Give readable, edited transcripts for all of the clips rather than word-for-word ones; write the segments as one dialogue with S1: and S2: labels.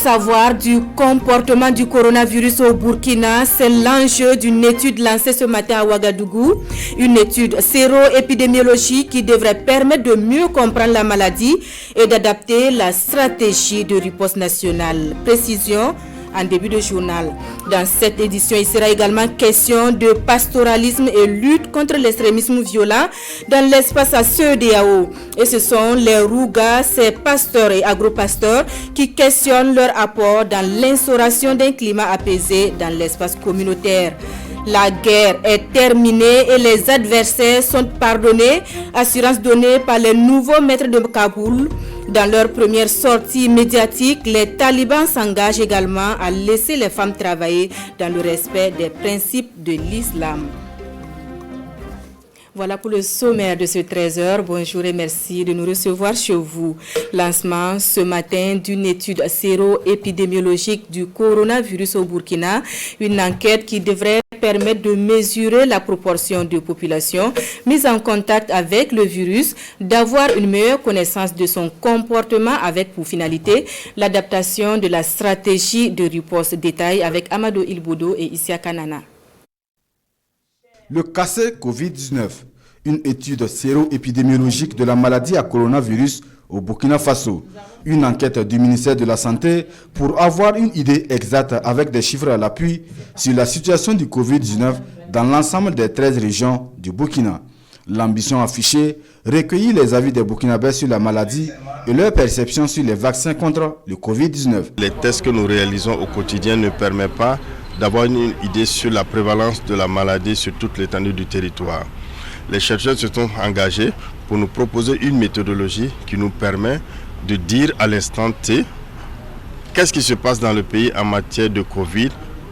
S1: savoir du comportement du coronavirus au Burkina, c'est l'enjeu d'une étude lancée ce matin à Ouagadougou. Une étude séro-épidémiologique qui devrait permettre de mieux comprendre la maladie et d'adapter la stratégie de riposte nationale. Précision en début de journal. Dans cette édition, il sera également question de pastoralisme et lutte contre l'extrémisme violent dans l'espace à CEDEAO. Et ce sont les Rougas, ces pasteurs et agropasteurs qui questionnent leur apport dans l'instauration d'un climat apaisé dans l'espace communautaire. La guerre est terminée et les adversaires sont pardonnés, assurance donnée par les nouveaux maîtres de Kaboul. Dans leur première sortie médiatique, les talibans s'engagent également à laisser les femmes travailler dans le respect des principes de l'islam. Voilà pour le sommaire de ce 13h. Bonjour et merci de nous recevoir chez vous. Lancement ce matin d'une étude séro-épidémiologique du coronavirus au Burkina. Une enquête qui devrait permettre de mesurer la proportion de population mise en contact avec le virus, d'avoir une meilleure connaissance de son comportement avec pour finalité l'adaptation de la stratégie de riposte. Détail avec Amadou Ilboudo et Isia Kanana.
S2: Le cassé Covid-19, une étude séro-épidémiologique de la maladie à coronavirus au Burkina Faso. Une enquête du ministère de la Santé pour avoir une idée exacte avec des chiffres à l'appui sur la situation du Covid-19 dans l'ensemble des 13 régions du Burkina. L'ambition affichée, recueillir les avis des Burkinabés sur la maladie et leur perception sur les vaccins contre le Covid-19.
S3: Les tests que nous réalisons au quotidien ne permettent pas d'avoir une idée sur la prévalence de la maladie sur toute l'étendue du territoire. Les chercheurs se sont engagés pour nous proposer une méthodologie qui nous permet de dire à l'instant T qu'est-ce qui se passe dans le pays en matière de Covid,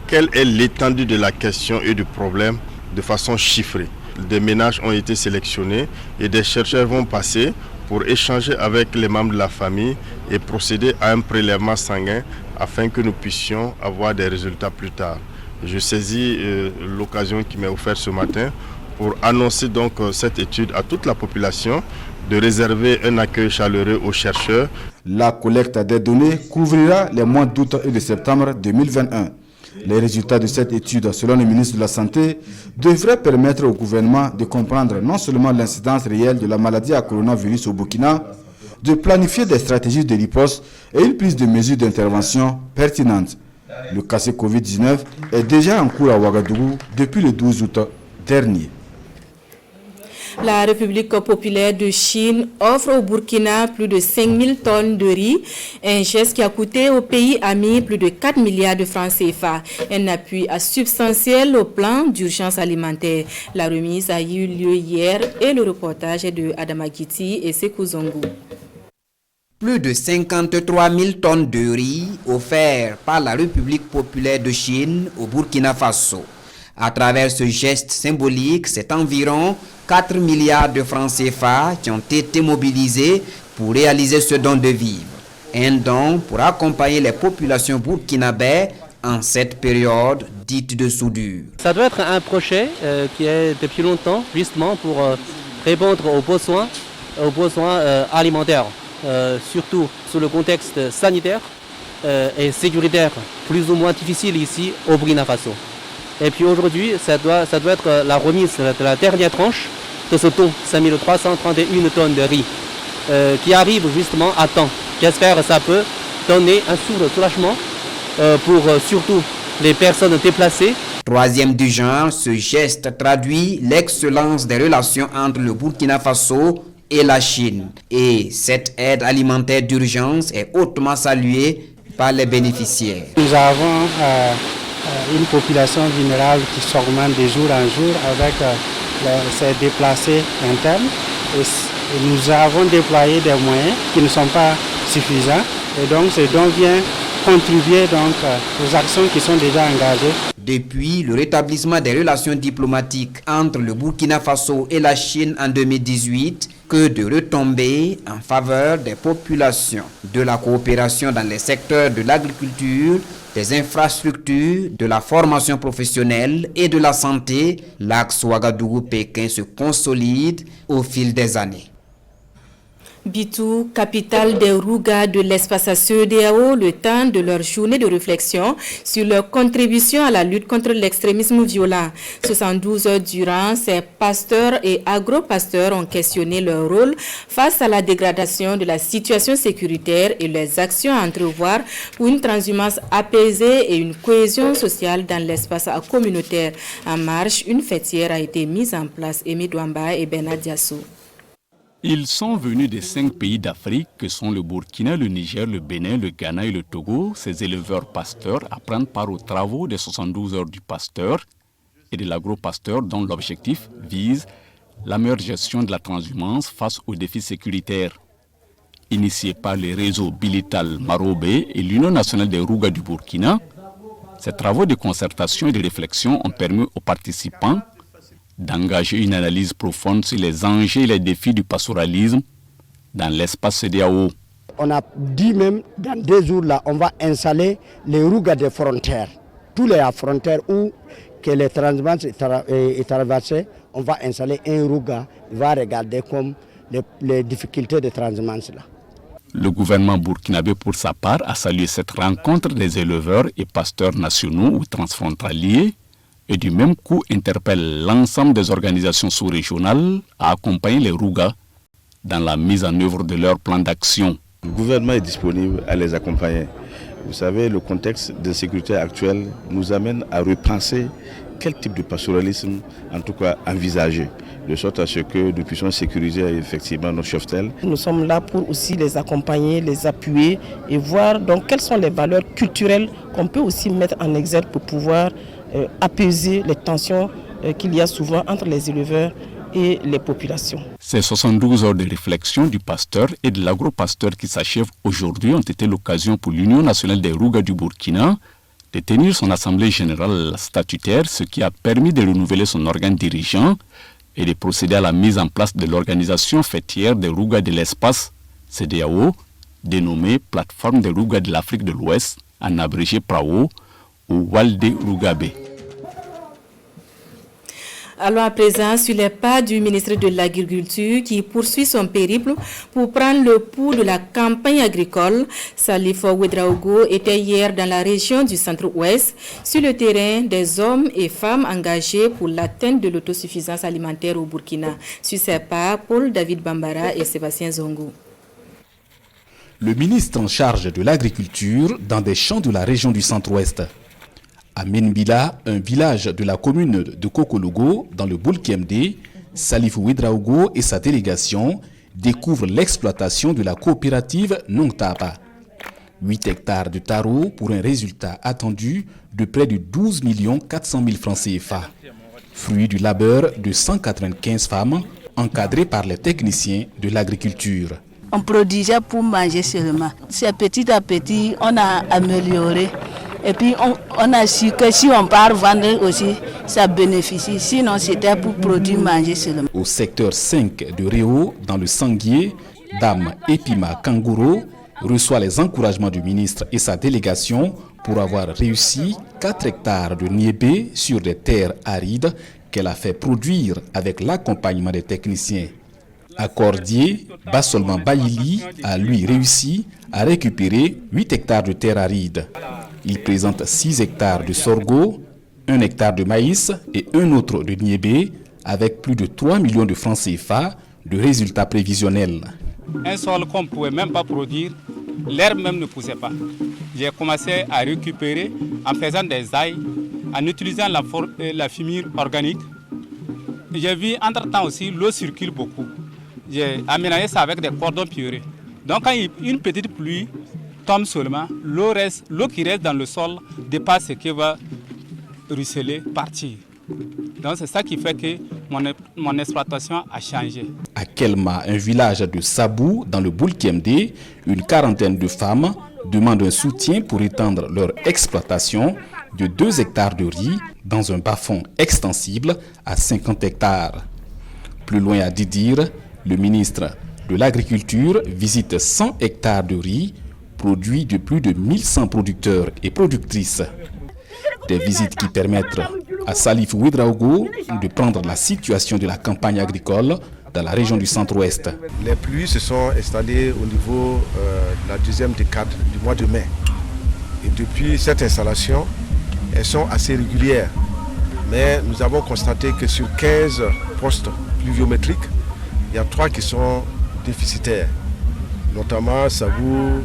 S3: quelle est l'étendue de la question et du problème de façon chiffrée. Des ménages ont été sélectionnés et des chercheurs vont passer pour échanger avec les membres de la famille et procéder à un prélèvement sanguin afin que nous puissions avoir des résultats plus tard. Je saisis l'occasion qui m'est offerte ce matin pour annoncer donc cette étude à toute la population, de réserver un accueil chaleureux aux chercheurs.
S2: La collecte des données couvrira les mois d'août et de septembre 2021. Les résultats de cette étude, selon le ministre de la Santé, devraient permettre au gouvernement de comprendre non seulement l'incidence réelle de la maladie à coronavirus au Burkina, de planifier des stratégies de riposte et une prise de mesures d'intervention pertinentes. Le cassé Covid-19 est déjà en cours à Ouagadougou depuis le 12 août dernier.
S1: La République populaire de Chine offre au Burkina plus de 5000 tonnes de riz, un geste qui a coûté au pays ami plus de 4 milliards de francs CFA. Un appui substantiel au plan d'urgence alimentaire. La remise a eu lieu hier et le reportage est de Adama Giti et Sekou Zongo.
S4: Plus de 53 000 tonnes de riz offerts par la République populaire de Chine au Burkina Faso. À travers ce geste symbolique, c'est environ 4 milliards de francs CFA qui ont été mobilisés pour réaliser ce don de vivres. Un don pour accompagner les populations burkinabées en cette période dite de soudure.
S5: Ça doit être un projet qui est depuis longtemps, justement pour répondre aux besoins alimentaires, surtout sous le contexte sanitaire et sécuritaire plus ou moins difficile ici au Burkina Faso. Et puis aujourd'hui, ça doit être la remise de la dernière tranche de ce don, 5331 tonnes de riz, qui arrive justement à temps. J'espère que ça peut donner un soulagement pour surtout les personnes déplacées.
S4: Troisième du genre, ce geste traduit l'excellence des relations entre le Burkina Faso et la Chine. Et cette aide alimentaire d'urgence est hautement saluée par les bénéficiaires.
S6: Nous avons une population vulnérable qui s'augmente de jour en jour avec ces déplacés internes. Et nous avons déployé des moyens qui ne sont pas suffisants. Et donc ce don vient contribuer donc, aux actions qui sont déjà engagées.
S4: Depuis le rétablissement des relations diplomatiques entre le Burkina Faso et la Chine en 2018, que de retombées en faveur des populations, de la coopération dans les secteurs de l'agriculture, des infrastructures, de la formation professionnelle et de la santé, l'axe Ouagadougou-Pékin se consolide au fil des années.
S1: Bitou, capitale des Rouga de l'espace CEDEAO, le temps de leur journée de réflexion sur leur contribution à la lutte contre l'extrémisme violent. 72 heures durant, ces pasteurs et agro-pasteurs ont questionné leur rôle face à la dégradation de la situation sécuritaire et les actions à entrevoir pour une transhumance apaisée et une cohésion sociale dans l'espace communautaire. En marche, une fêtière a été mise en place. Emi Douamba et Bernard Diassou.
S7: Ils sont venus des 5 pays d'Afrique que sont le Burkina, le Niger, le Bénin, le Ghana et le Togo. Ces éleveurs pasteurs à prendre part aux travaux des 72 heures du pasteur et de l'agro-pasteur dont l'objectif vise la meilleure gestion de la transhumance face aux défis sécuritaires. Initiés par les réseaux Bilital Marobé et l'Union nationale des Rouga du Burkina, ces travaux de concertation et de réflexion ont permis aux participants d'engager une analyse profonde sur les enjeux et les défis du pastoralisme dans l'espace CEDEAO.
S8: On a dit même, dans 2 jours là, on va installer les Rouga des frontières. Tous les frontières où que les transhumances est traversé, on va installer un Rouga, il va regarder comme les difficultés de transhumance là.
S7: Le gouvernement burkinabé, pour sa part, a salué cette rencontre des éleveurs et pasteurs nationaux ou transfrontaliers et du même coup interpelle l'ensemble des organisations sous-régionales à accompagner les Rouga dans la mise en œuvre de leur plan d'action.
S3: Le gouvernement est disponible à les accompagner. Vous savez, le contexte d'insécurité actuel nous amène à repenser quel type de pastoralisme, en tout cas, envisager, de sorte à ce que nous puissions sécuriser effectivement nos cheptels.
S9: Nous sommes là pour aussi les accompagner, les appuyer et voir donc quelles sont les valeurs culturelles qu'on peut aussi mettre en exergue pour pouvoir apaiser les tensions qu'il y a souvent entre les éleveurs et les populations.
S7: Ces 72 heures de réflexion du pasteur et de l'agro-pasteur qui s'achèvent aujourd'hui ont été l'occasion pour l'Union nationale des Rouga du Burkina de tenir son assemblée générale statutaire, ce qui a permis de renouveler son organe dirigeant et de procéder à la mise en place de l'organisation fêtière des Rouga de l'espace, CEDEAO, dénommée Plateforme des Rouga de l'Afrique de l'Ouest, en abrégé PRAO, ou Walde Rougabe.
S1: Allons à présent sur les pas du ministre de l'Agriculture qui poursuit son périple pour prendre le pouls de la campagne agricole. Salif Ouedraogo était hier dans la région du centre-ouest sur le terrain des hommes et femmes engagés pour l'atteinte de l'autosuffisance alimentaire au Burkina. Sur ses pas, Paul David Bambara et Sébastien Zongo.
S10: Le ministre en charge de l'agriculture dans des champs de la région du centre-ouest. À Menbila, un village de la commune de Kokologo, dans le Boulkemde, Salif Ouedraogo et sa délégation découvrent l'exploitation de la coopérative Nongtaba. 8 hectares de taro pour un résultat attendu de près de 12 400 000 francs CFA. Fruit du labeur de 195 femmes encadrées par les techniciens de l'agriculture.
S11: On produisait pour manger seulement. C'est petit à petit, on a amélioré. Et puis on a su que si on part vendre aussi, ça bénéficie. Sinon, c'était pour produire manger seulement.
S10: Au secteur 5 de Réau, dans le Sanguier, Dame Epima Kangouro reçoit les encouragements du ministre et sa délégation pour avoir réussi 4 hectares de niébé sur des terres arides qu'elle a fait produire avec l'accompagnement des techniciens. À Cordier, Bassolman Baïli a lui réussi à récupérer 8 hectares de terres arides. Il présente 6 hectares de sorgho, 1 hectare de maïs et un autre de niébé avec plus de 3 millions de francs CFA de résultats prévisionnels.
S12: Un sol qu'on ne pouvait même pas produire, l'herbe même ne poussait pas. J'ai commencé à récupérer en faisant des ailes, en utilisant la fumure organique. J'ai vu entre-temps aussi l'eau circule beaucoup. J'ai aménagé ça avec des cordons piorés. Donc quand une petite pluie tombe seulement, l'eau qui reste dans le sol dépasse ce qui va ruisseler, partir. Donc c'est ça qui fait que mon exploitation a changé.
S10: À Kelma, un village de Sabou, dans le Boulkemde, une quarantaine de femmes demandent un soutien pour étendre leur exploitation de 2 hectares de riz dans un bas-fond extensible à 50 hectares. Plus loin à Didir, le ministre de l'Agriculture visite 100 hectares de riz produits de plus de 1100 producteurs et productrices. Des visites qui permettent à Salif Ouedraogo de prendre la situation de la campagne agricole dans la région du centre-ouest.
S13: Les pluies se sont installées au niveau de la deuxième décade du mois de mai. Et depuis cette installation, elles sont assez régulières. Mais nous avons constaté que sur 15 postes pluviométriques, il y a 3 qui sont déficitaires, notamment Sabou,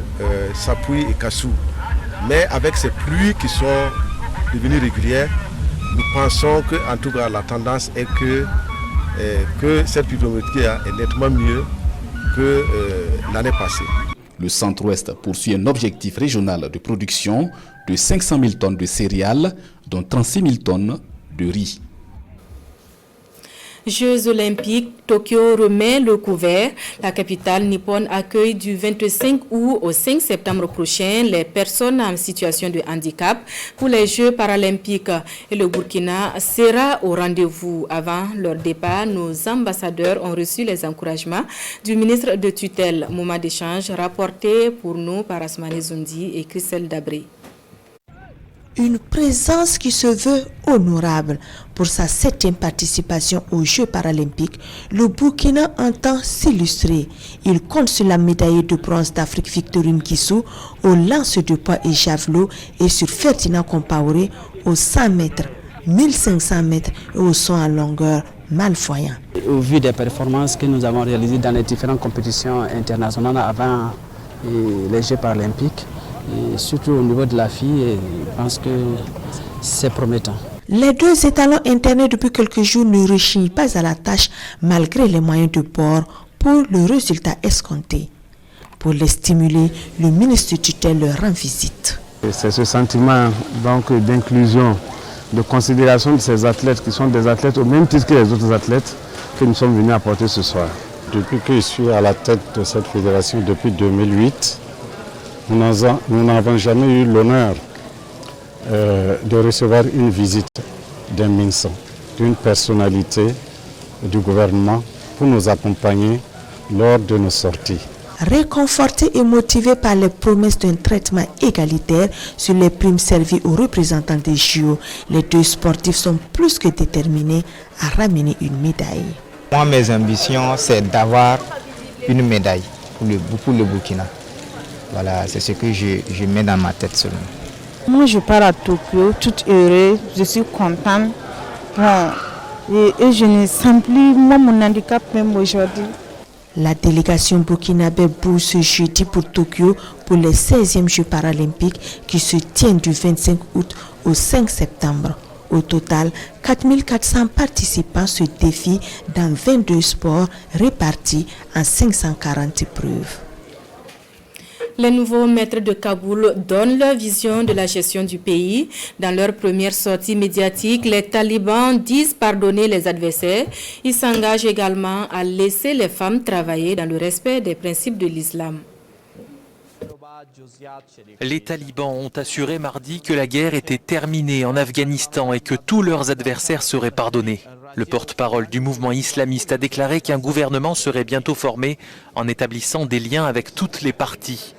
S13: Sapui et Kassou. Mais avec ces pluies qui sont devenues régulières, nous pensons que, en tout cas, la tendance est que cette pluviométrie est nettement mieux que l'année passée.
S10: Le centre-ouest poursuit un objectif régional de production de 500 000 tonnes de céréales, dont 36 000 tonnes de riz.
S1: Jeux olympiques, Tokyo remet le couvert. La capitale nippone accueille du 25 août au 5 septembre prochain les personnes en situation de handicap pour les Jeux paralympiques. Et le Burkina sera au rendez-vous. Avant leur départ, nos ambassadeurs ont reçu les encouragements du ministre de tutelle. Moment d'échange rapporté pour nous par Asmane Zoundi et Christelle Dabré.
S14: Une présence qui se veut honorable. Pour sa 7e participation aux Jeux paralympiques, le Burkina entend s'illustrer. Il compte sur la médaille de bronze d'Afrique Victorine Guissou au lance de poids et javelot et sur Ferdinand Compaoré aux 100 mètres, 1500 mètres et au saut en longueur malfoyant.
S6: Au vu des performances que nous avons réalisées dans les différentes compétitions internationales avant les Jeux paralympiques, et surtout au niveau de la fille, je pense que c'est promettant.
S14: Les 2 étalons internés depuis quelques jours ne rechignent pas à la tâche malgré les moyens de bord pour le résultat escompté. Pour les stimuler, le ministre de tutelle leur rend visite.
S15: C'est ce sentiment d'inclusion, de considération de ces athlètes qui sont des athlètes au même titre que les autres athlètes que nous sommes venus apporter ce soir.
S16: Depuis que je suis à la tête de cette fédération depuis 2008, nous n'avons jamais eu l'honneur de recevoir une visite d'un ministre, d'une personnalité du gouvernement pour nous accompagner lors de nos sorties.
S14: Réconfortés et motivés par les promesses d'un traitement égalitaire sur les primes servies aux représentants des JO, les 2 sportifs sont plus que déterminés à ramener une médaille.
S17: Moi, mes ambitions, c'est d'avoir une médaille pour le Burkina. Voilà, c'est ce que je mets dans ma tête seulement.
S18: Moi, je pars à Tokyo, toute heureuse, je suis contente. Et je ne sens plus mon handicap même aujourd'hui.
S14: La délégation burkinabé bouge ce jeudi pour Tokyo pour les 16e Jeux paralympiques qui se tiennent du 25 août au 5 septembre. Au total, 4400 participants se défient dans 22 sports répartis en 540 épreuves.
S1: Les nouveaux maîtres de Kaboul donnent leur vision de la gestion du pays. Dans leur première sortie médiatique, les talibans disent pardonner les adversaires. Ils s'engagent également à laisser les femmes travailler dans le respect des principes de l'islam.
S19: Les talibans ont assuré mardi que la guerre était terminée en Afghanistan et que tous leurs adversaires seraient pardonnés. Le porte-parole du mouvement islamiste a déclaré qu'un gouvernement serait bientôt formé en établissant des liens avec toutes les parties.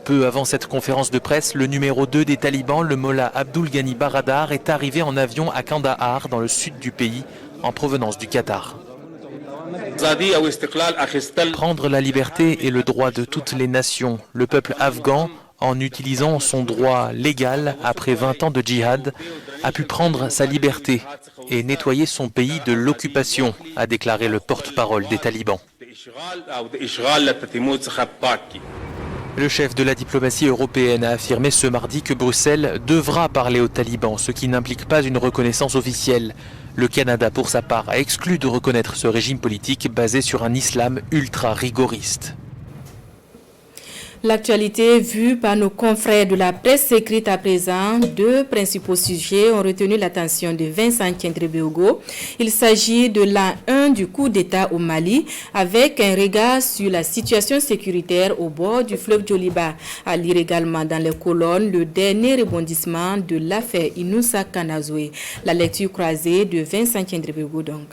S19: Peu avant cette conférence de presse, le numéro 2 des talibans, le Mollah Abdul Ghani Baradar, est arrivé en avion à Kandahar, dans le sud du pays, en provenance du Qatar. Prendre la liberté est le droit de toutes les nations. Le peuple afghan, en utilisant son droit légal après 20 ans de djihad, a pu prendre sa liberté et nettoyer son pays de l'occupation, a déclaré le porte-parole des talibans. Le chef de la diplomatie européenne a affirmé ce mardi que Bruxelles devra parler aux talibans, ce qui n'implique pas une reconnaissance officielle. Le Canada, pour sa part, a exclu de reconnaître ce régime politique basé sur un islam ultra-rigoriste.
S1: L'actualité vue par nos confrères de la presse écrite à présent, 2 principaux sujets ont retenu l'attention de Vincent Tiendré-Béogo. Il s'agit de l'an 1 du coup d'État au Mali, avec un regard sur la situation sécuritaire au bord du fleuve Djoliba. À lire également dans les colonnes le dernier rebondissement de l'affaire Inoussa Kanazoué. La lecture croisée de Vincent Tiendré-Béogo donc.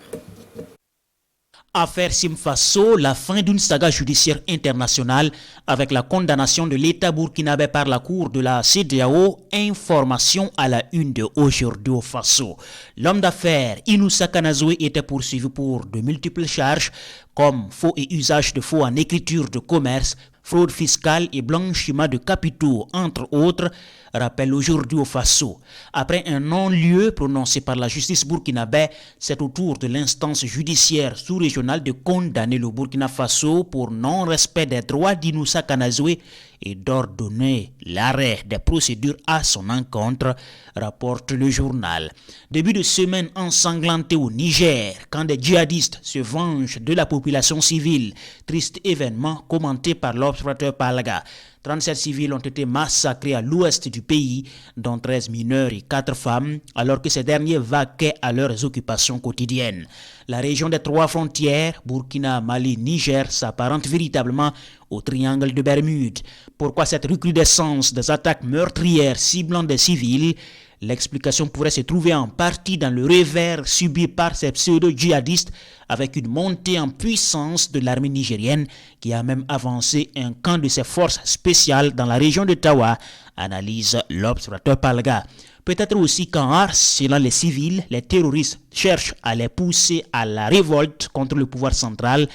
S20: Affaire Simfaso, la fin d'une saga judiciaire internationale avec la condamnation de l'État burkinabé par la Cour de la CEDEAO. Information à la une de Aujourd'hui au Faso. L'homme d'affaires Inoussa Kanazoé était poursuivi pour de multiples charges comme faux et usage de faux en écriture de commerce, fraude fiscale et blanchiment de capitaux, entre autres, rappelle Aujourd'hui au Faso. Après un non-lieu prononcé par la justice burkinabé, c'est au tour de l'instance judiciaire sous-régionale de condamner le Burkina Faso pour non-respect des droits d'Inoussa Kanazoé et d'ordonner l'arrêt des procédures à son encontre, rapporte le journal. Début de semaine ensanglantée au Niger, quand des djihadistes se vengent de la population civile. Triste événement commenté par l'observateur Palaga. 37 civils ont été massacrés à l'ouest du pays, dont 13 mineurs et 4 femmes, alors que ces derniers vaquaient à leurs occupations quotidiennes. La région des 3 frontières, Burkina, Mali, Niger, s'apparente véritablement au triangle de Bermude. Pourquoi cette recrudescence des attaques meurtrières ciblant des civils? L'explication pourrait se trouver en partie dans le revers subi par ces pseudo-djihadistes avec une montée en puissance de l'armée nigérienne qui a même avancé un camp de ses forces spéciales dans la région de Tawa, analyse l'observateur Palga. Peut-être aussi qu'en harcelant les civils, les terroristes cherchent à les pousser à la révolte contre le pouvoir central,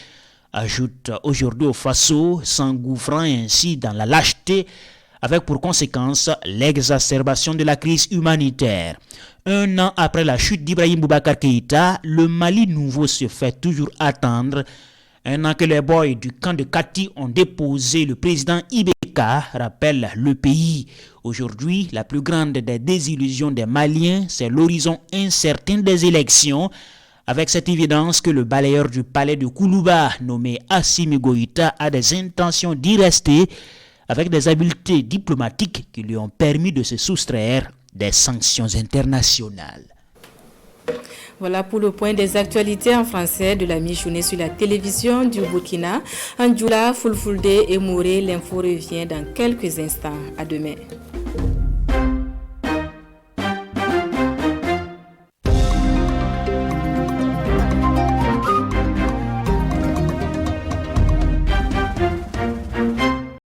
S20: ajoute Aujourd'hui au Faso, s'engouffrant ainsi dans la lâcheté, avec pour conséquence l'exacerbation de la crise humanitaire. Un an après la chute d'Ibrahim Boubacar Keïta, le Mali nouveau se fait toujours attendre. Un an que les boys du camp de Kati ont déposé le président Ibeka, rappelle le pays. Aujourd'hui, la plus grande des désillusions des Maliens, c'est l'horizon incertain des élections, avec cette évidence que le balayeur du palais de Koulouba, nommé Assimi Goïta, a des intentions d'y rester, avec des habiletés diplomatiques qui lui ont permis de se soustraire des sanctions internationales.
S1: Voilà pour le point des actualités en français de la mi-journée sur la télévision du Burkina. Andjoula, Fulfulde et Mouré, l'info revient dans quelques instants. À demain.